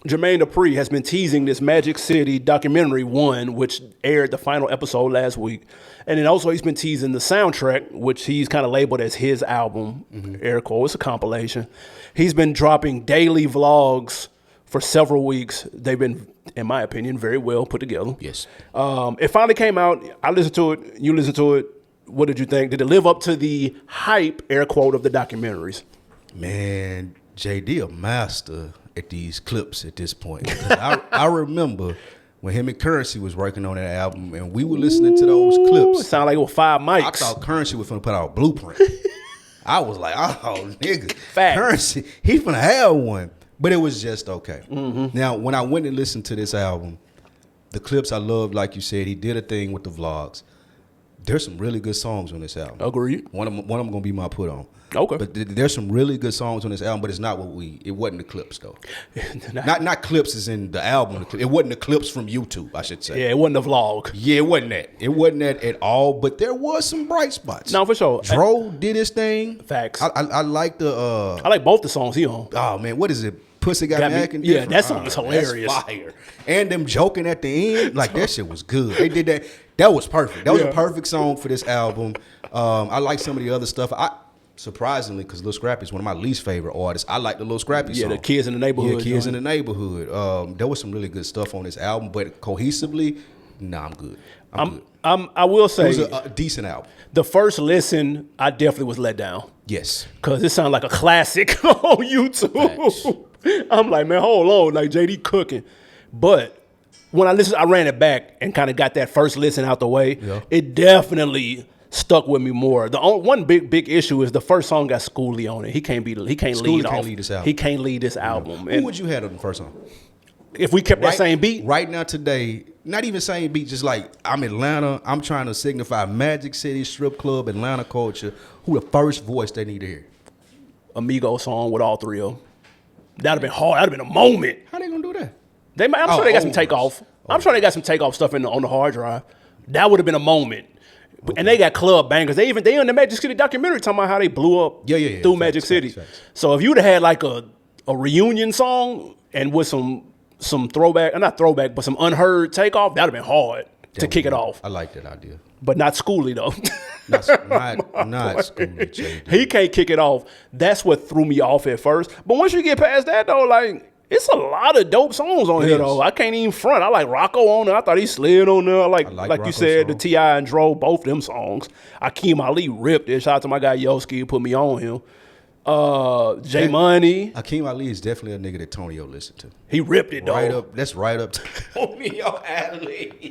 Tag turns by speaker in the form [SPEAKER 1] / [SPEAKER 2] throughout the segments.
[SPEAKER 1] Jermaine Dupri has been teasing this Magic City documentary one, which aired the final episode last week. And then also he's been teasing the soundtrack, which he's kind of labeled as his album, air quote. It's a compilation. He's been dropping daily vlogs for several weeks. They've been, in my opinion, very well put together.
[SPEAKER 2] Yes.
[SPEAKER 1] It finally came out. I listened to it. You listened to it. What did you think? Did it live up to the hype, air quote, of the documentaries?
[SPEAKER 2] Man, JD a master at these clips at this point. I remember when him and Currency was working on that album, and we were listening to those clips.
[SPEAKER 1] It sounded like it was 5 mics.
[SPEAKER 2] I thought Currency was finna put out a blueprint. I was like, oh, nigga.
[SPEAKER 1] Facts.
[SPEAKER 2] Currency, he's finna have one. But it was just okay. Now, when I went and listened to this album, the clips I loved, like you said, he did a thing with the vlogs. There's some really good songs on this album.
[SPEAKER 1] Agreed.
[SPEAKER 2] One of them gonna be my put on.
[SPEAKER 1] Okay.
[SPEAKER 2] But there's some really good songs on this album, but it's not it wasn't the clips though. not clips as in the album. It wasn't the clips from YouTube, I should say.
[SPEAKER 1] Yeah, it wasn't a vlog.
[SPEAKER 2] Yeah, it wasn't that. It wasn't that at all, but there was some bright spots.
[SPEAKER 1] No, for sure.
[SPEAKER 2] Dro did his thing.
[SPEAKER 1] Facts.
[SPEAKER 2] I like the
[SPEAKER 1] I like both the songs he on.
[SPEAKER 2] oh man, what is it? Pussy got me acting
[SPEAKER 1] yeah,
[SPEAKER 2] different.
[SPEAKER 1] that song is hilarious.
[SPEAKER 2] That's fire. And them joking at the end, like that shit was good. They did that. That was perfect. That was a perfect song for this album. I like some of the other stuff. Surprisingly, because Lil Scrappy is one of my least favorite artists. I like the Lil Scrappy song.
[SPEAKER 1] Yeah, the Kids in the Neighborhood.
[SPEAKER 2] Yeah, Kids in the Neighborhood. There was some really good stuff on this album, but cohesively, nah, I'm good.
[SPEAKER 1] I will say
[SPEAKER 2] It was a decent album.
[SPEAKER 1] the first listen, I definitely was let down.
[SPEAKER 2] Yes.
[SPEAKER 1] Because it sounded like a classic on YouTube. I'm like, man, hold on, like JD cooking. But when I listened, I ran it back and kind of got that first listen out the way.
[SPEAKER 2] Yeah.
[SPEAKER 1] It definitely stuck with me more. The one big issue is the first song got Schoolie on it. He can't lead
[SPEAKER 2] this album.
[SPEAKER 1] He can't lead this album.
[SPEAKER 2] Who would you have on the first song?
[SPEAKER 1] If we kept that same beat?
[SPEAKER 2] Right now, today, not even same beat, just like I'm Atlanta, I'm trying to signify Magic City, strip club, Atlanta culture. Who the first voice they need to hear?
[SPEAKER 1] Amigo song with all three of them. That'd have been hard. That'd have been a moment.
[SPEAKER 2] How they gonna do that?
[SPEAKER 1] I'm sure they got some takeoff. I'm sure they got some takeoff stuff on the hard drive. That would have been a moment. Okay. And they got club bangers. They in the Magic City documentary talking about how they blew up through Magic City. Facts. So if you'd have had like a reunion song and with some throwback, not throwback, but some unheard takeoff, that'd have been hard to kick it off.
[SPEAKER 2] I like that idea.
[SPEAKER 1] But not Schoolie though.
[SPEAKER 2] not Schoolie. JD.
[SPEAKER 1] He can't kick it off. That's what threw me off at first. But once you get past that though, like it's a lot of dope songs on here though. I can't even front. I like Rocco on there. I thought he slid on there. Like you said, the T.I. and Dro, both them songs. Akeem Ali ripped it. Shout out to my guy Yoski who put me on him. J Money.
[SPEAKER 2] Akeem Ali is definitely a nigga that Tonyo listened to.
[SPEAKER 1] He ripped it though.
[SPEAKER 2] That's right up to Tonyo Ali.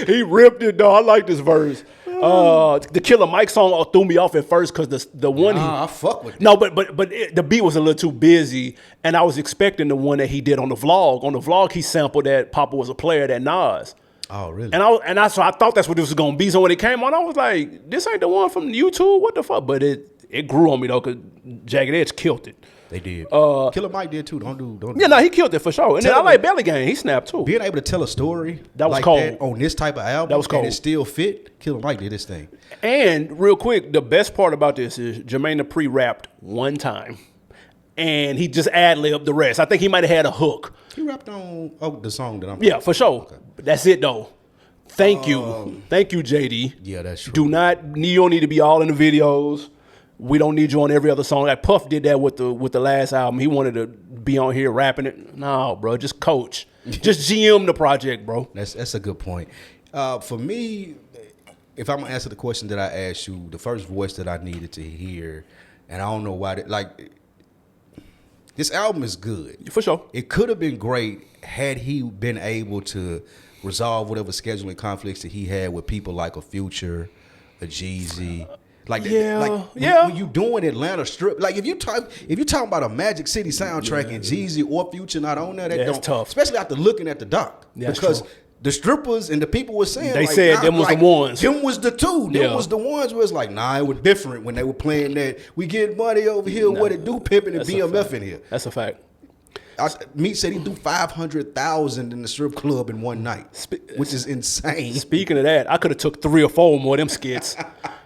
[SPEAKER 1] He ripped it though. I like this verse. The Killer Mike song threw me off at first because the one
[SPEAKER 2] I fuck with that.
[SPEAKER 1] No, but the beat was a little too busy, and I was expecting the one that he did on the vlog. On the vlog, he sampled that Papa Was a Player, that Nas.
[SPEAKER 2] Oh, really?
[SPEAKER 1] So I thought that's what this was gonna be. So when it came on, I was like, "This ain't the one from YouTube. What the fuck?" But it grew on me though, cause Jagged Edge killed it.
[SPEAKER 2] They did. Killer Mike did too. Don't do.
[SPEAKER 1] Yeah, no, he killed it for sure. And then I like Belly Gang. He snapped too.
[SPEAKER 2] Being able to tell a story
[SPEAKER 1] that was
[SPEAKER 2] like
[SPEAKER 1] cold
[SPEAKER 2] that on this type of album,
[SPEAKER 1] that was cold.
[SPEAKER 2] And it still fit. Killer Mike did his thing.
[SPEAKER 1] And real quick, the best part about this is Jermaine Dupri rapped one time, and he just ad-libbed the rest. I think he might have had a hook.
[SPEAKER 2] He rapped on the song that I'm.
[SPEAKER 1] Yeah, for sure. Okay. That's it though. Thank you, JD.
[SPEAKER 2] Yeah, that's true.
[SPEAKER 1] You don't need to be all in the videos. We don't need you on every other song. Like Puff did that with the last album. He wanted to be on here rapping it. No, bro, just coach. Just GM the project, bro.
[SPEAKER 2] That's a good point. For me, if I'm gonna answer the question that I asked you, the first voice that I needed to hear, and I don't know why, this album is good.
[SPEAKER 1] For sure.
[SPEAKER 2] It could have been great had he been able to resolve whatever scheduling conflicts that he had with people like a Future, a Jeezy. When you doing Atlanta strip, like if you talking about a Magic City soundtrack and Jeezy or Future not on there, that's
[SPEAKER 1] tough.
[SPEAKER 2] Especially after looking at the doc, because the strippers and the people were saying
[SPEAKER 1] they said them was the ones.
[SPEAKER 2] Them was the two. Them was the ones where it's like, nah, it was different when they were playing that. We get money over here, what it do, pimping and BMF in here.
[SPEAKER 1] That's a fact.
[SPEAKER 2] Meat said he do 500,000 in the strip club in one night, which is insane.
[SPEAKER 1] Speaking of that, I could have took 3 or 4 more of them skits.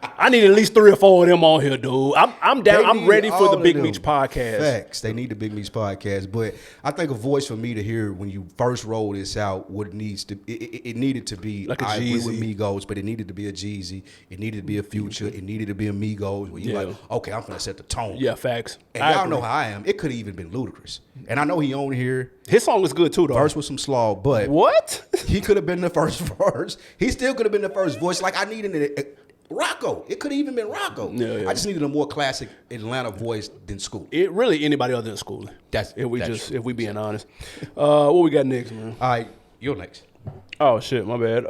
[SPEAKER 1] I need at least 3 or 4 of them on here, dude. I'm down. I'm ready for the Big Meech podcast.
[SPEAKER 2] Facts. They need the Big Meech podcast. But I think a voice for me to hear when you first roll this out, it needed to be
[SPEAKER 1] like a
[SPEAKER 2] I agree
[SPEAKER 1] Jeezy.
[SPEAKER 2] with Migos, but it needed to be a Jeezy. It needed to be a Future. It needed to be a Migos. Where you like, okay, I'm finna set the tone.
[SPEAKER 1] Yeah, facts.
[SPEAKER 2] And y'all know how I am. It could have even been Ludacris. And I know he on here.
[SPEAKER 1] His song was good too, though.
[SPEAKER 2] Verse with some slaw, but
[SPEAKER 1] what?
[SPEAKER 2] He could have been the first verse. He still could have been the first voice. Like I needed Rocco. It could have even been Rocco.
[SPEAKER 1] Yeah.
[SPEAKER 2] I just needed a more classic Atlanta voice than School.
[SPEAKER 1] It really anybody other than School. If we being honest. What we got next, man?
[SPEAKER 2] All right, you're next.
[SPEAKER 1] Oh shit, my bad.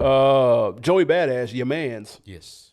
[SPEAKER 1] Joey Badass, your man's.
[SPEAKER 2] Yes.